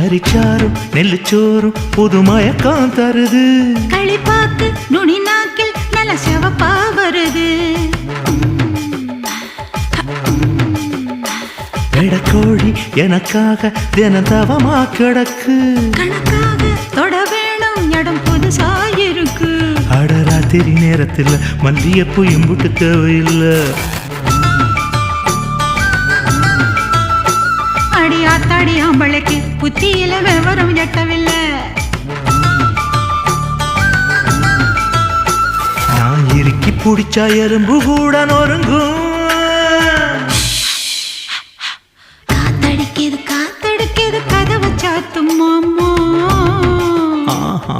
கரிச்சாரும் நெல்லுச்சோறும் புது மயக்கம் தருது. களிப்பாக்கு நுனி நாக்கில் நல்ல சிவப்பா வருது. பெடக்கோழி எனக்காக தினம் தவமா கிடக்கு. கணக்காக தொட வேணும் இடம் புதுசாயிருக்கு. அடராத்திரி நேரத்தில் மல்லியப்பூ எம்புட்டு தேவையில்லை. அடி ஆத்தாடி ஆம்பளைக்கு புத்தியில விவரம் எட்டவில்லை. நான் இறுக்கி பிடிச்சா எறும்பு கூட நொறுங்கும். காத்தடிக்குது காத்தடிக்குது கதவை சாத்தும் மாமா. ஆஹா